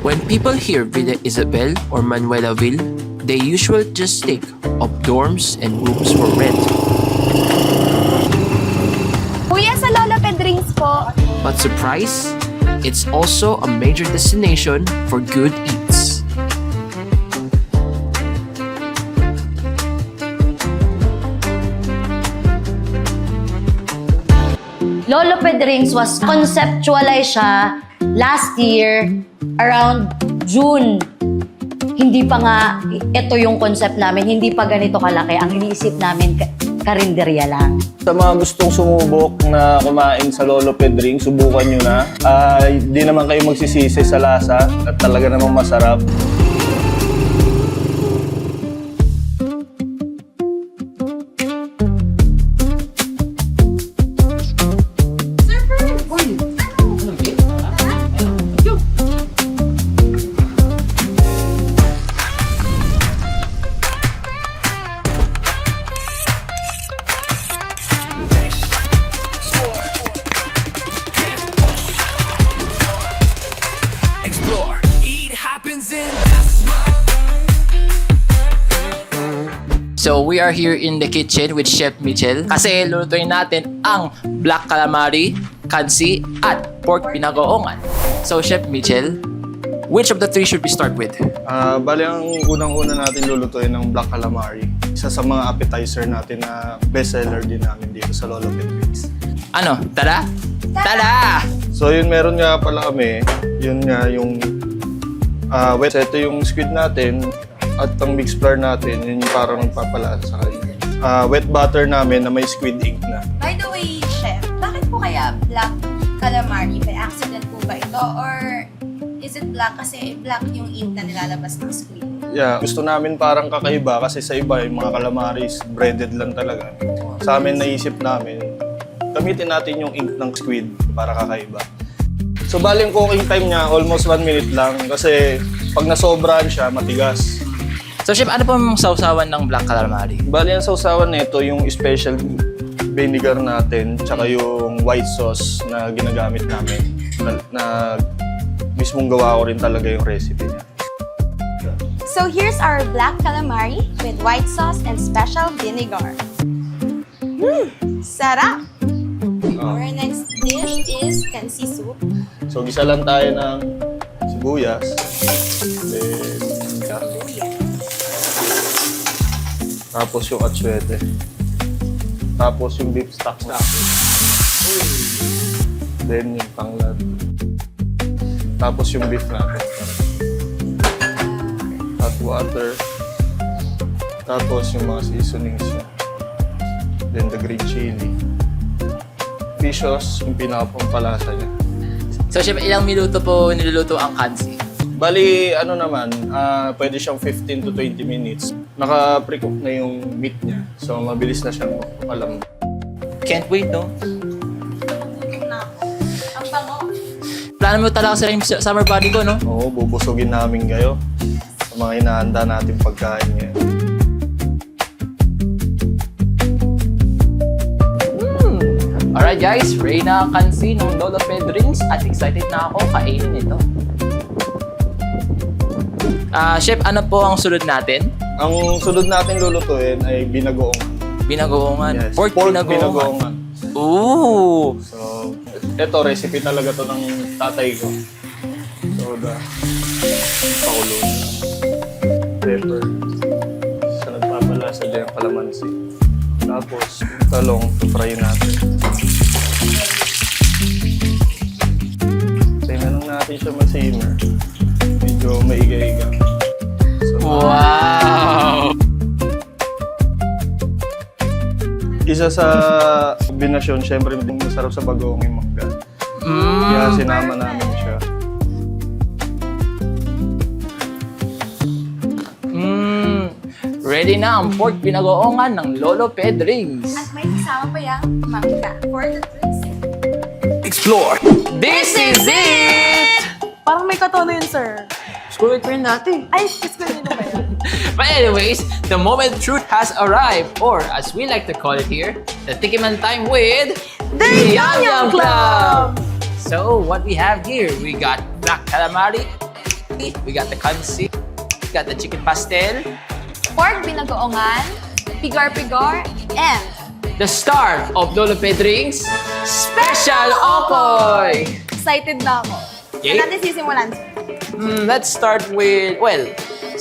When people hear Villa Isabel or Manuelaville, they usually just think of dorms and rooms for rent. Kuya, sa Lolo Pedrings po. But surprise, it's also a major destination for good eats. Lolo Pedrings was conceptualized siya last year around June. Hindi pa nga ito yung concept namin, hindi pa ganito kalaki. Ang iniisip namin, karinderya lang. Sa mga gustong sumubok na kumain sa Lolo Pedring, subukan nyo na. Hindi naman kayo magsisisi sa lasa at talaga namang masarap. So we are here in the kitchen with Chef Michel kasi lulutuin natin ang black calamari, kansi, at pork pinagoongan. So Chef Michel, which of the three should we start with? Bali, ang unang-una natin lulutuin ng black calamari. Isa sa mga appetizer natin na bestseller din namin dito sa Lolo Pedrings. Ano? Tada? Tada! So yun, meron nga pala kami. Yun nga yung wet. So, ito yung squid natin at ang mixed flour natin. Yun yung parang nagpapalasa sa kanya. Wet butter namin na may squid ink na. By the way, Chef, bakit po kaya black calamari? By accident po ba ito? Or is it black kasi black yung ink na nilalabas ng squid? Yeah, gusto namin parang kakaiba kasi sa iba yung mga calamaris breaded lang talaga. Sa amin naisip namin, gamitin natin yung ink ng squid para kakaiba. So bali yung cooking time niya almost 1 minute lang kasi pag nasobrahan siya, matigas. So Chef, ano pong sausawan ng black calamari? Bali ang sausawan nito yung special vinegar natin tsaka yung white sauce na ginagamit namin na mismong gawa ko rin talaga yung recipe niya. So here's our black calamari with white sauce and special vinegar. Sarap! Our next dish is kansi soup. So gisa lang tayo ng sibuyas, then tapos yung atsuete, tapos yung beef stock natin, then yung tanglad, tapos yung beef natin, hot water, tapos yung mga seasonings niya, then the green chili, fish sauce, yung pinakapampalasa niya. So Chef, ilang minuto po niluluto ang kansi? Bali, ano naman, pwede siyang 15 to 20 minutes. Naka-pre-cook na yung meat niya. So, mabilis na siyang alam. Can't wait, no? Ang bango. Plano mo talaga sa summer body ko, no? Oo, bubusugin namin kayo sa mga hinahanda natin pagkain niya. Alright guys, ready na ang kansi ng Lolo Pedrings at excited na ako kainin ito. Chef, ano po ang sunod natin? Ang sunod natin lulutuin ay binagoongan. Binagoongan. Yes, Pork binagoongan. Ooh! So, ito, recipe talaga to ng tatay ko. So, pakulo, pepper, sa nagpapalasa dyan, kalamansi. Tapos, yung talong, fry natin. Tingnan lang natin siya mag-simmer. Medyo maiga-iga. So, Wow! isa sa kombinasyon, syempre masarap sa bagoong yung mangga. Kaya sinama namin siya. Ready na ang pork pinagoongan ng Lolo Pedrings. At may kasama pa yung mangga for the twist. Explore! This is it! Parang may katono yun, sir. School rin natin. Ay, kiss ko yun ba yun? But anyways, the moment truth has arrived, or as we like to call it here, the Tikiman time with The Yum Yum Club! So what we have here, we got black calamari, we got the kansi, we got the chicken pastel, Pork binagoongan, pigar-pigar, and the star of Lolo Pedring's Special Okoy! excited na ako. Okay. Saan natin sisimulan? Let's start with, well,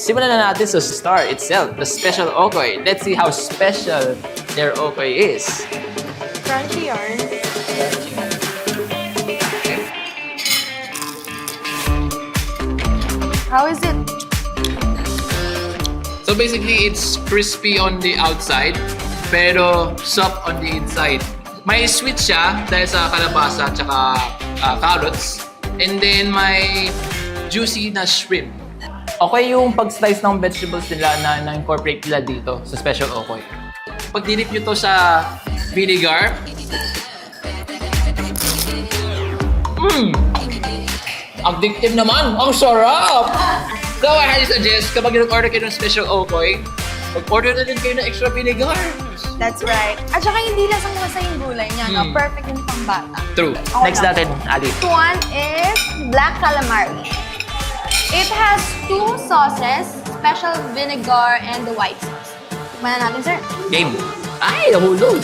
simulan na natin sa star itself, the Special Okoy. Let's see how special their Okoy is. Crunchy yarn. How is it? So basically, it's crispy on the outside, pero soft on the inside. May sweet siya dahil sa kalabasa at saka carrots. And then may juicy na shrimp. Okay yung pag-slice ng vegetables nila na na-incorporate nila dito sa Special Okoy. Pag dinip nyo to sa vinegar, addictive naman! Ang sarap! So I highly suggest kapag nag-order kayo ng Special Okoy, mag-order na din kayo ng extra vinegar. That's right. At saka hindi lasang-lasa yung gulay niya, no? Perfect yung pambata. True. Okay Next lang. natin, Ali. Next one is black calamari. It has 2 sauces, special vinegar and the white sauce. Tikman na natin, sir. Game. Ay, nahulog.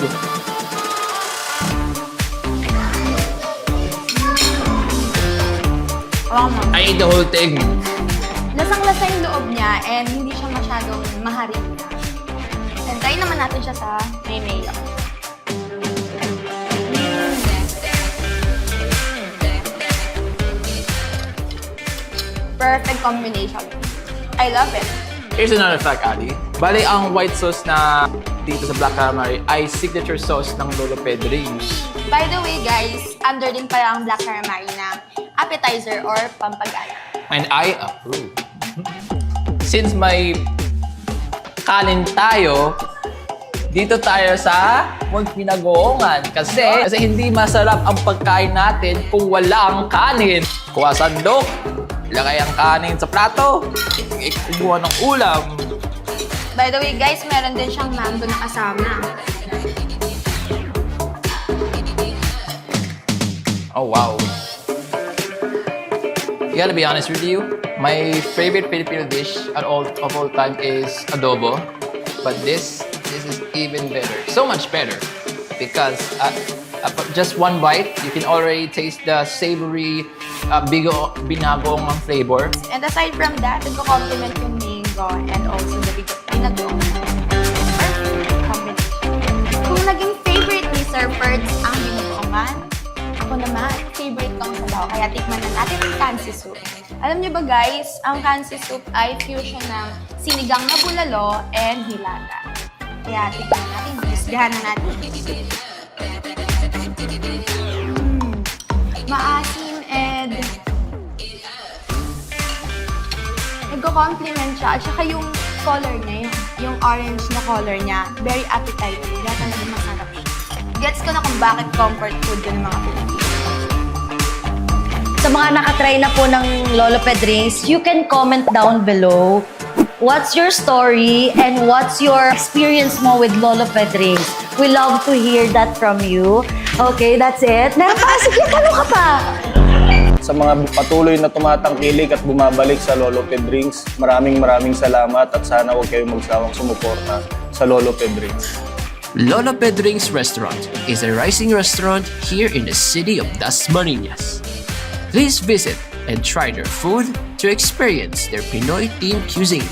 I ate the whole thing. Lasang-lasa yung loob niya and hindi siya masyadong maharina. And try naman natin siya sa may mayo. Perfect combination. I love it. Here's another fact, Ali. Bali, ang white sauce na dito sa black calamari ay signature sauce ng Lolo Pedring's. By the way, guys, under din pala ang black calamari na appetizer or pampagana. And I approve. Since may kanin tayo, dito tayo sa Pork Pinagoongan. Kasi hindi masarap ang pagkain natin kung walang kanin. Kuha sandok, ilagay ang kanin sa plato, kumuha ng ulam. By the way, guys, meron din siyang mando na kasama. Oh, wow. I gotta be honest with you, my favorite Filipino dish of all time is adobo. But this is even better. So much better. Because just one bite, you can already taste the savory binagong flavor. And aside from that, nagko-complement yung mango and also the binagoong. Perfect combination. Kung naging favorite ni Sir Ferds ang binagoongan, ako naman, favorite kong sabaw. Kaya tikman na natin ang kansi soup. Alam niyo ba guys, ang kansi soup ay fusion ng sinigang na bulalo and hilaga. Kaya tikman natin, husgahan na natin. Maasim and nagko-compliment siya. At saka yung color niya, yung orange na color niya, very appetizing. Kaya talaga masarap siya. Gets ko na kung bakit comfort food yun ng mga Pilipino. Sa mga nakatry na po ng Lolo Pedring's, you can comment down below what's your story and what's your experience mo with Lolo Pedring's. We love to hear that from you. Okay, that's it. Meron pa? Sige, tanong ka pa. Sa mga patuloy na tumatangkilik at bumabalik sa Lolo Pedring's, maraming salamat at sana huwag kayong magsawang sumuporta sa Lolo Pedring's. Lolo Pedring's Restaurant is a rising restaurant here in the city of Dasmariñas. Please visit and try their food to experience their Pinoy-themed cuisine.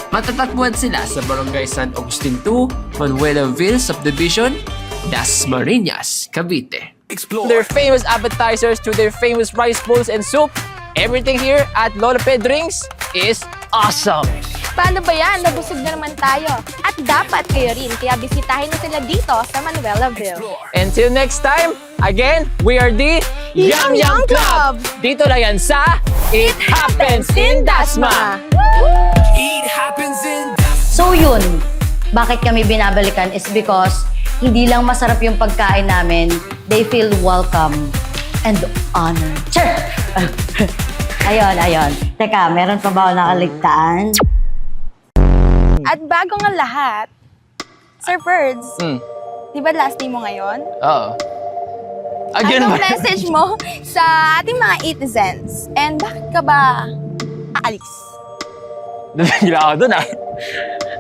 Matatagpuan sila sa Barangay San Agustin 2, Manuelaville Subdivision, Dasmariñas, Cavite. Explore their famous appetizers to their famous rice bowls and soup. Everything here at Lolo Pedring's is awesome! Paano ba yan? Nabusog na naman tayo. At dapat kayo rin, kaya bisitahin na sila dito sa Manuelaville. Until next time, again, we are the Yum Yum Club! Dito lang yan sa It Happens in Dasma! So yun, bakit kami binabalikan is because hindi lang masarap yung pagkain namin, they feel welcome and honored. Sure! Ayun. Teka, meron pa ba ako nakaligtaan? At bago nga lahat, Sir Ferds, di ba last day mo ngayon? Oo. Again Anong ba? message mo sa ating mga netizens? And bakit ka ba aalis? Nabigla ako dun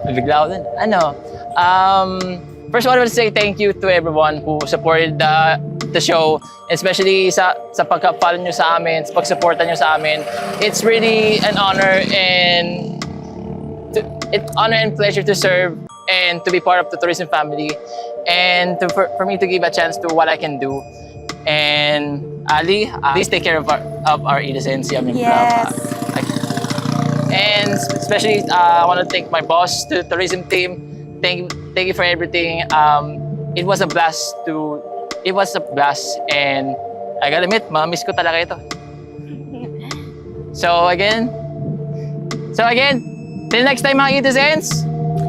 Nabigla ako dun. First of all, I will say thank you to everyone who supported the show, especially sa pagka-follow nyo sa amin, sa pag-supportan nyo sa amin. It's really an honor and pleasure to serve and to be part of the tourism family, and for me to give a chance to what I can do. And Ali, please take care of our innocence. Yes. And especially, I want to thank my boss, the tourism team. Thank you for everything. It was a blast, and I gotta admit, miss ko talaga ito. So again, till next time mga Itizens,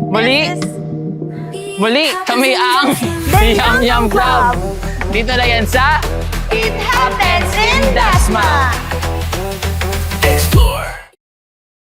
muli kami ang Yum Yum Club. Dito na yan sa It happens in Dasma!